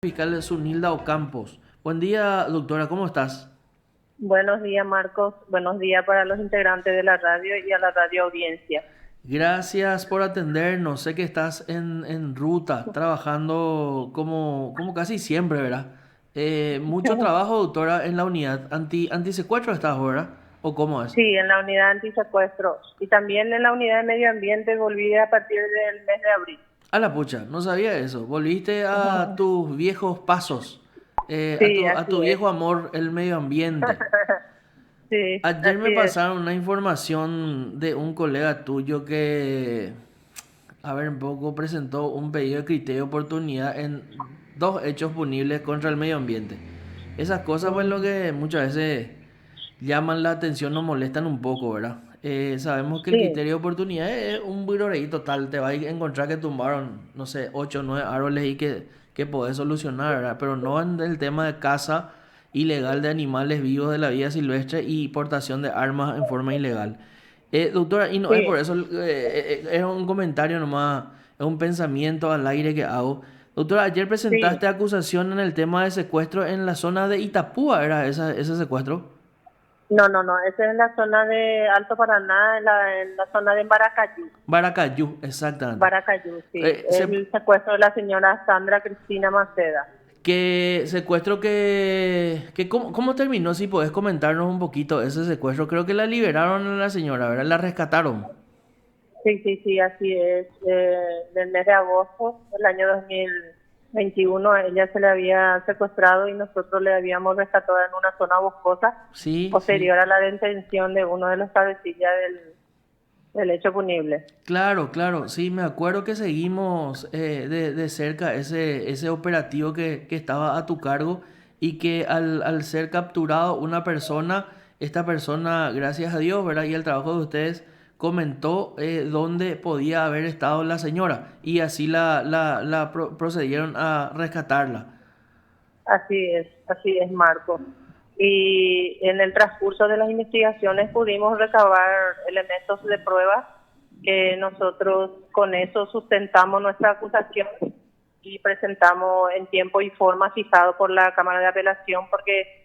Fiscal Zunilda Ocampos. Buen día, doctora, ¿cómo estás? Buenos días, Marcos. Buenos días para los integrantes de la radio y a la radio audiencia. Gracias por atendernos. Sé que estás en ruta, trabajando como casi siempre, ¿verdad? Mucho trabajo, doctora, en la unidad antisecuestro estás, ¿verdad? ¿O cómo es? Sí, en la unidad antisecuestro y también en la unidad de medio ambiente volví a partir del mes de abril. A la pucha, no sabía eso. Volviste a tus viejos pasos, Sí, a así tu es. viejo amor, el medio ambiente. Sí, Ayer así me es. pasaron una información de un colega tuyo que, a ver, un poco presentó un pedido de criterio de oportunidad en dos hechos punibles contra el medio ambiente. Esas cosas, pues, lo Ujú. que muchas veces llaman la atención, nos molestan un poco, ¿verdad? Sabemos que el Sí, criterio de oportunidad es un buroreí total. Te vas a encontrar que tumbaron, no sé, 8 o 9 árboles y que podés solucionar, ¿verdad? Pero no en el tema de caza ilegal de animales vivos de la vida silvestre y portación de armas en forma ilegal. Doctora, y no es por sí, eso, es un comentario nomás, es un pensamiento al aire que hago. Doctora, ayer sí. presentaste acusación en el tema de secuestro en la zona de Itapúa, ¿era ese secuestro? No, no, no. Esa es en la zona de Alto Paraná, en la zona de Maracayú. Baracayú, exactamente. Maracayú, sí. Eh, Es se- el secuestro de la señora Sandra Cristina Maceda. que secuestro ¿cómo terminó? Si podés comentarnos un poquito ese secuestro. Creo que la liberaron a la señora, ¿verdad? La rescataron. Sí, sí, sí, así es. Del mes de agosto del año 2021 a ella se le había secuestrado y nosotros le habíamos rescatado en una zona boscosa Sí, sí. posterior a la detención de uno de los cabecillas del hecho punible. Claro, claro. Sí, me acuerdo que seguimos de cerca ese operativo que estaba a tu cargo y que al ser capturado una persona, esta persona, gracias a Dios, ¿verdad? Y el trabajo de ustedes, comentó dónde podía haber estado la señora y así procedieron a rescatarla. Así es, Marco. Y en el transcurso de las investigaciones pudimos recabar elementos de prueba que nosotros con eso sustentamos nuestra acusación y presentamos en tiempo y forma fijado por la Cámara de Apelación porque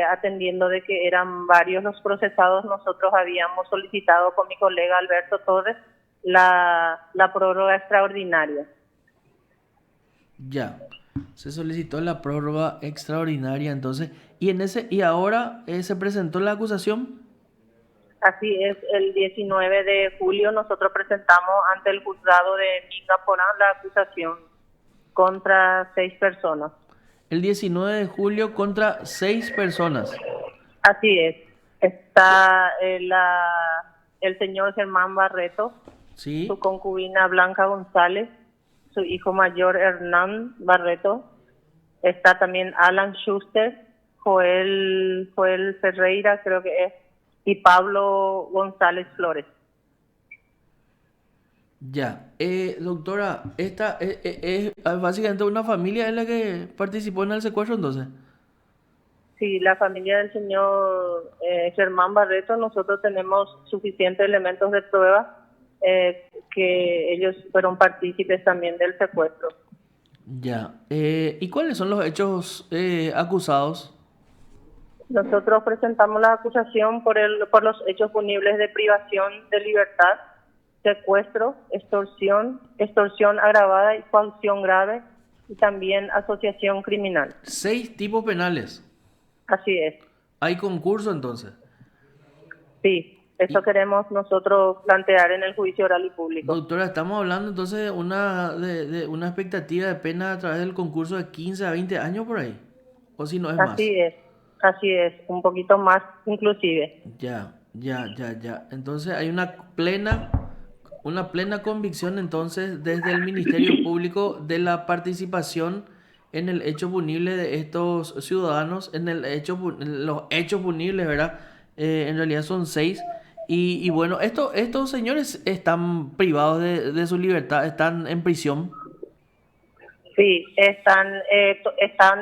atendiendo de que eran varios los procesados, nosotros habíamos solicitado con mi colega Alberto Torres la prórroga extraordinaria. Ya. Se solicitó la prórroga extraordinaria entonces. Y ahora se presentó la acusación. Así es, el 19 de julio nosotros presentamos ante el juzgado de Minga Porán la acusación contra 6 personas. El 19 de julio contra 6 personas. Así es, está el señor Germán Barreto, su ¿Sí? concubina Blanca González, su hijo mayor Hernán Barreto, está también Alan Schuster, Joel Ferreira creo que es, y Pablo González Flores. Ya. Doctora, esta es básicamente una familia en la que participó en el secuestro entonces. Sí, la familia del señor Germán Barreto, nosotros tenemos suficientes elementos de prueba que ellos fueron partícipes también del secuestro. Ya. ¿Y cuáles son los hechos acusados? Nosotros presentamos la acusación por los hechos punibles de privación de libertad, secuestro, extorsión agravada y coacción grave y también asociación criminal. 6 tipos penales. Así es. Hay concurso entonces. Sí, eso Y, queremos nosotros plantear en el juicio oral y público. doctora, estamos hablando entonces de una expectativa de pena a través del concurso de 15 a 20 años por ahí. O si no es más. Así es, un poquito más inclusive. Ya, ya, ya, ya. Entonces hay una plena convicción entonces desde el Ministerio Público de la participación en el hecho punible de estos ciudadanos, en los hechos punibles, ¿verdad? En realidad son 6. Y bueno, estos señores están privados de su libertad, están en prisión. Sí, están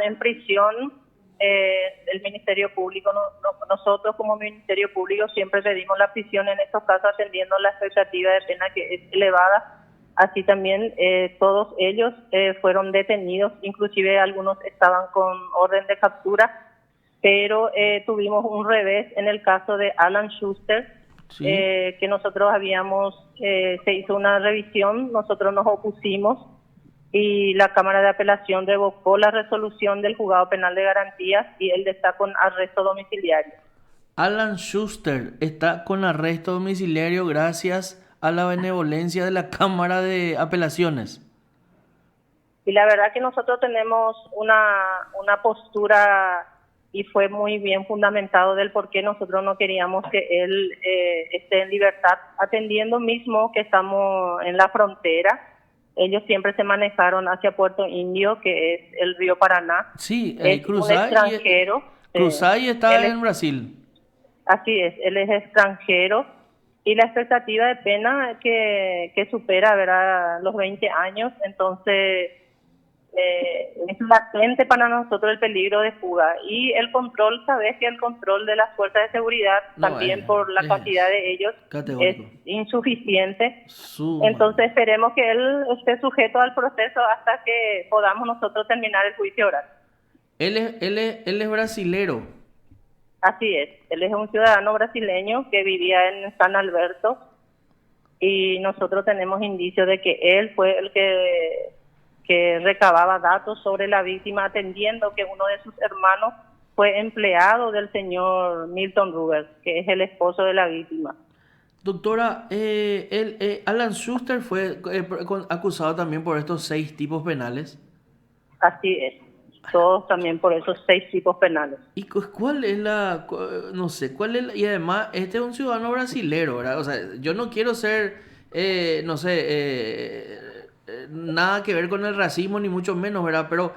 en prisión. El Ministerio Público, nosotros como Ministerio Público siempre pedimos la prisión en estos casos atendiendo la expectativa de pena que es elevada Así también todos ellos fueron detenidos, inclusive algunos estaban con orden de captura, pero tuvimos un revés en el caso de Alan Schuster, Sí. que nosotros se hizo una revisión, nosotros nos opusimos y la Cámara de Apelación revocó la resolución del juzgado penal de garantías y él está con arresto domiciliario. Alan Schuster está con arresto domiciliario gracias a la benevolencia de la Cámara de Apelaciones. Y la verdad que nosotros tenemos una postura y fue muy bien fundamentado del por qué nosotros no queríamos que él esté en libertad, atendiendo mismo que estamos en la frontera. Ellos siempre se manejaron hacia Puerto Indio, que es el río Paraná. Sí, Es un extranjero. Cruzay Él está es, en Brasil. así es, él es extranjero y la expectativa de pena que supera, ¿verdad?, los 20 años. Entonces, es latente para nosotros el peligro de fuga. Y el control, sabes que el control de las fuerzas de seguridad, No, también por la cantidad es de ellos, es categórico. insuficiente. Suma. Entonces esperemos que él esté sujeto al proceso hasta que podamos nosotros terminar el juicio oral. Él es brasilero. Así es, él es un ciudadano brasileño que vivía en San Alberto y nosotros tenemos indicios de que él fue el que recababa datos sobre la víctima, atendiendo que uno de sus hermanos fue empleado del señor Milton Rubers, que es el esposo de la víctima. Doctora, Alan Schuster fue acusado también por estos 6 tipos penales. Así es, todos también por esos 6 tipos penales. ¿Y cuál es no sé, cuál es y además, este es un ciudadano brasilero, ¿verdad? O sea, yo no quiero ser, no sé, nada que ver con el racismo, ni mucho menos, ¿verdad? Pero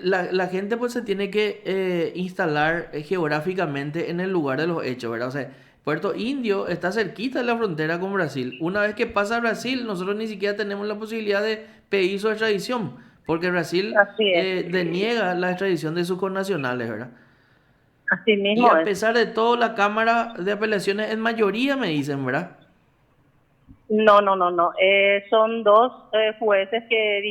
la gente pues se tiene que instalar geográficamente en el lugar de los hechos, ¿verdad? O sea, Puerto Indio está cerquita de la frontera con Brasil. Una vez que pasa a Brasil, nosotros ni siquiera tenemos la posibilidad de pedir su extradición, porque Brasil Así es, deniega la extradición de sus connacionales, ¿verdad? así Y mismo a es. pesar de todo, la Cámara de Apelaciones en mayoría me dicen, ¿verdad? No. Son 2 jueces que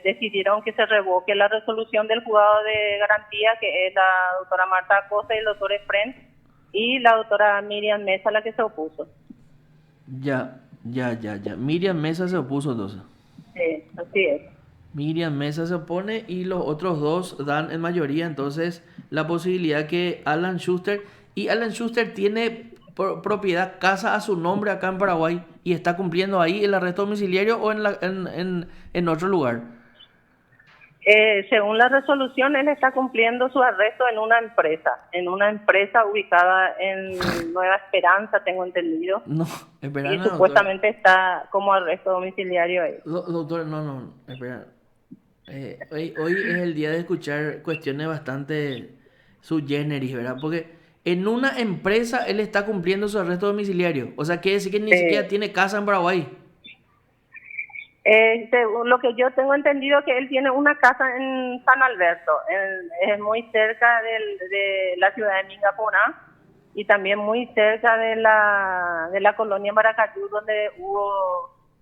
decidieron que se revoque la resolución del juzgado de garantía, que es la doctora Marta Acosta y el doctor Efren, y la doctora Miriam Mesa, la que se opuso. Ya. Miriam Mesa se opuso entonces. Así es. Miriam Mesa se opone y los otros 2 dan en mayoría entonces la posibilidad que Alan Schuster, y Alan Schuster tiene propiedad, casa a su nombre acá en Paraguay y está cumpliendo ahí el arresto domiciliario o en otro lugar. Según la resolución, él está cumpliendo su arresto en una empresa ubicada en Nueva Esperanza, tengo entendido, No, espera, y no, doctora. supuestamente está como arresto domiciliario ahí. Doctora, no, espera. Hoy es el día de escuchar cuestiones bastante sui generis, ¿verdad? Porque en una empresa él está cumpliendo su arresto domiciliario. O sea, quiere decir que ni siquiera Eh, tiene casa en Paraguay. Según lo que yo tengo entendido, que él tiene una casa en San Alberto, es muy cerca de la ciudad de Mingaponá y también muy cerca de la colonia Maracayú, donde hubo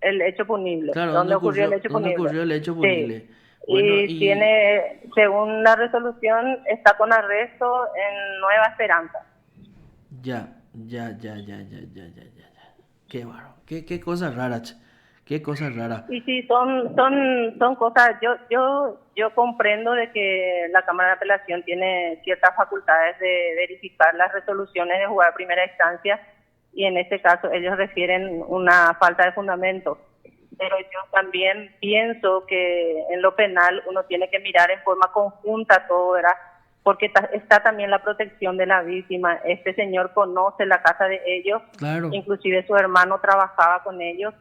el hecho punible, Claro, donde ocurrió el hecho donde punible. ocurrió el hecho Sí, punible. Bueno, y tiene, según la resolución, está con arresto en Nueva Esperanza. ya. Qué bárbaro. Qué cosa rara, che. Qué cosa rara. Y sí, son cosas, yo comprendo de que la Cámara de Apelación tiene ciertas facultades de verificar las resoluciones de juzgado de primera instancia y en este caso ellos refieren una falta de fundamento. Pero yo también pienso que en lo penal uno tiene que mirar en forma conjunta todo, ¿verdad? Porque está también la protección de la víctima. Este señor conoce la casa de ellos, Claro. inclusive su hermano trabajaba con ellos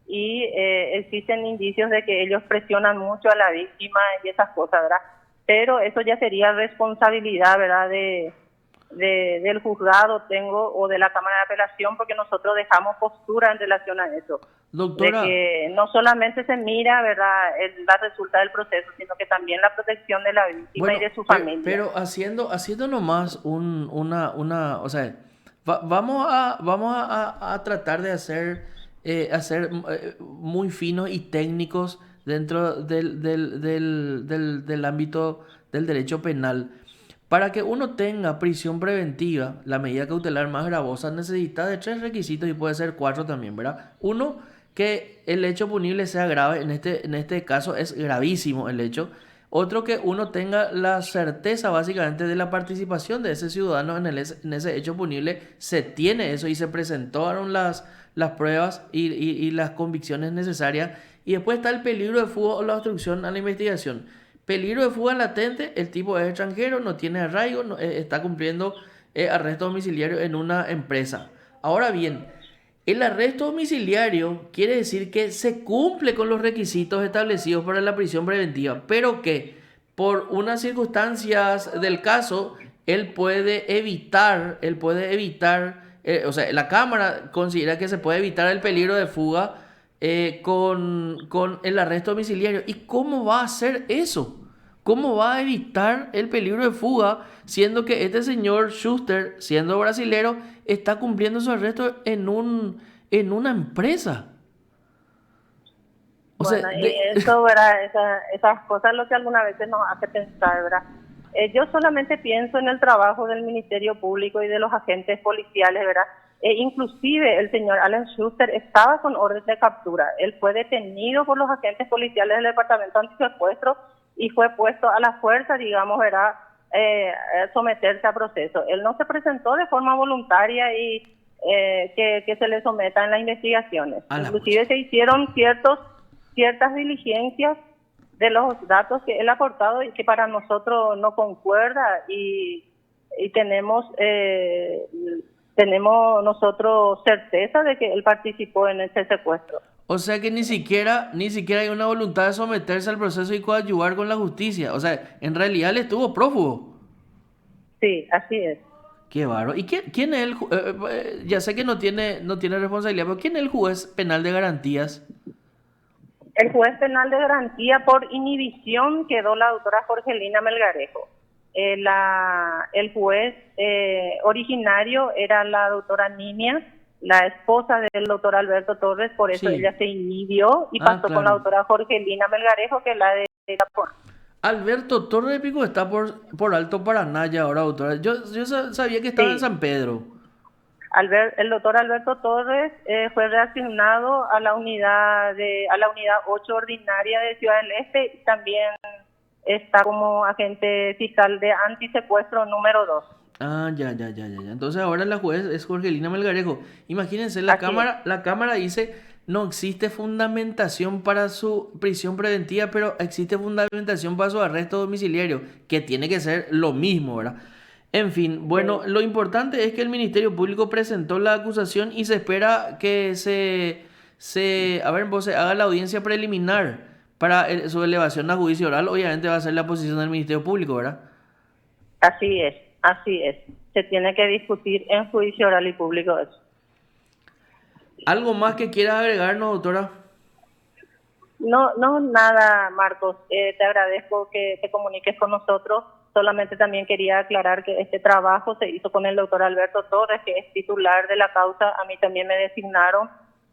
y existen indicios de que ellos presionan mucho a la víctima y esas cosas, ¿verdad? Pero eso ya sería responsabilidad, ¿verdad?, del juzgado o de la Cámara de Apelación, porque nosotros dejamos postura en relación a eso. De Doctora, que no solamente se mira, ¿verdad?, la resulta del proceso, sino que también la protección de la víctima bueno, y de su familia. pero haciendo nomás o sea, vamos a tratar de hacer hacer muy finos y técnicos dentro del ámbito del derecho penal. Para que uno tenga prisión preventiva, la medida cautelar más gravosa necesita de 3 requisitos y puede ser 4 también, ¿verdad? Uno, que el hecho punible sea grave, en este caso es gravísimo el hecho. Otro, que uno tenga la certeza básicamente de la participación de ese ciudadano en ese hecho punible. Se tiene eso y se presentaron las pruebas y las convicciones necesarias. Y después está el peligro de fuga o la obstrucción a la investigación. Peligro de fuga latente: el tipo es extranjero, no tiene arraigo, está cumpliendo arresto domiciliario en una empresa. Ahora bien, el arresto domiciliario quiere decir que se cumple con los requisitos establecidos para la prisión preventiva, pero que por unas circunstancias del caso, o sea, la Cámara considera que se puede evitar el peligro de fuga con el arresto domiciliario. ¿Y cómo va a hacer eso? ¿Cómo va a evitar el peligro de fuga siendo que este señor Schuster, siendo brasilero, está cumpliendo su arresto en una empresa? O sea, Bueno, y eso, ¿verdad? Esas cosas lo que algunas veces nos hace pensar, ¿verdad? Yo solamente pienso en el trabajo del Ministerio Público y de los agentes policiales, ¿verdad? Inclusive el señor Alan Schuster estaba con orden de captura. Él fue detenido por los agentes policiales del Departamento Antisecuestro y fue puesto a la fuerza, digamos, ¿verdad? Someterse a proceso. Él no se presentó de forma voluntaria y que se le someta en las investigaciones. a la Inclusive pucha. se hicieron ciertas diligencias de los datos que él ha aportado y que para nosotros no concuerda y tenemos nosotros certeza de que él participó en ese secuestro. O sea que ni siquiera hay una voluntad de someterse al proceso y coadyuvar con la justicia. O sea, en realidad él estuvo prófugo. Sí, así es. Qué bárbaro. ¿Y quién es ya sé que no tiene responsabilidad, pero quién es el juez penal de garantías? El juez penal de garantía por inhibición quedó la doctora Jorgelina Melgarejo. El juez originario era la doctora Nimia, la esposa del doctor Alberto Torres, por eso ella Sí. se inhibió y Ah, pasó con la claro. doctora Jorgelina Melgarejo, que es la de Japón. Alberto Torre de Pico está por Alto Paraná ya ahora, doctora. Yo sabía que estaba en Sí, San Pedro. el doctor Alberto Torres fue reasignado a la unidad 8 ordinaria de Ciudad del Este y también está como agente fiscal de antisecuestro número 2. Ah, ya, ya, ya, ya, ya. Entonces ahora la juez es Jorgelina Melgarejo. Imagínense, la Así es. cámara, la cámara dice no existe fundamentación para su prisión preventiva, pero existe fundamentación para su arresto domiciliario, que tiene que ser lo mismo, ¿verdad? En fin, bueno, Sí. lo importante es que el Ministerio Público presentó la acusación y se espera que a ver, vos se haga la audiencia preliminar para su elevación a juicio oral. Obviamente va a ser la posición del Ministerio Público, ¿verdad? Así es, así es. Se tiene que discutir en juicio oral y público eso. ¿Algo más que quieras agregarnos, doctora? No, no, nada, Marcos. Te agradezco que te comuniques con nosotros. Solamente también quería aclarar que este trabajo se hizo con el doctor Alberto Torres, que es titular de la causa. A mí también me designaron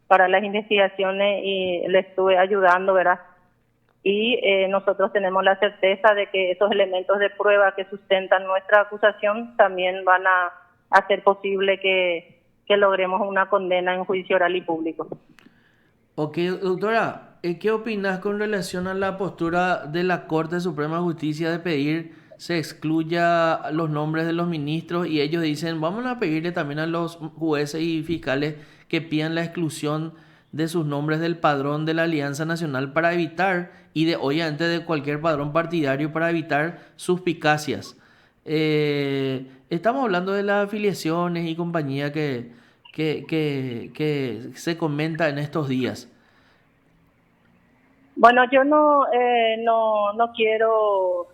para las investigaciones y le estuve ayudando, ¿verdad? Y nosotros tenemos la certeza de que esos elementos de prueba que sustentan nuestra acusación también van a hacer posible que logremos una condena en juicio oral y público. Ok, doctora, ¿qué opinas con relación a la postura de la Corte Suprema de Justicia de pedir se excluya los nombres de los ministros y ellos dicen, vamos a pedirle también a los jueces y fiscales que pidan la exclusión de sus nombres del padrón de la Alianza Nacional para evitar, y de obviamente de cualquier padrón partidario para evitar suspicacias? Estamos hablando de las afiliaciones y compañía que se comenta en estos días. Bueno, yo no quiero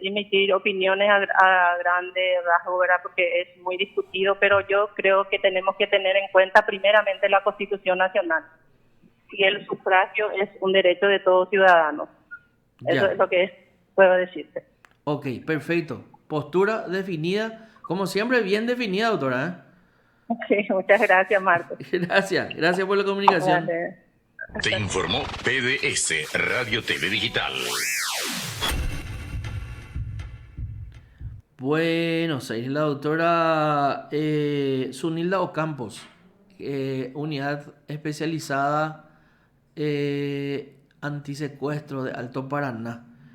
emitir opiniones a grande rasgo, ¿verdad? Porque es muy discutido, pero yo creo que tenemos que tener en cuenta primeramente la Constitución Nacional. Y el sufragio es un derecho de todo ciudadano. Eso Ya, es lo que puedo decirte. ok, perfecto. Postura definida, como siempre, bien definida, doctora, ¿eh? Sí, muchas gracias, Marco. Gracias, gracias por la comunicación. Dale. Te informó PDS Radio TV Digital. Bueno, es la doctora Zunilda Ocampos, unidad especializada antisecuestro de Alto Paraná.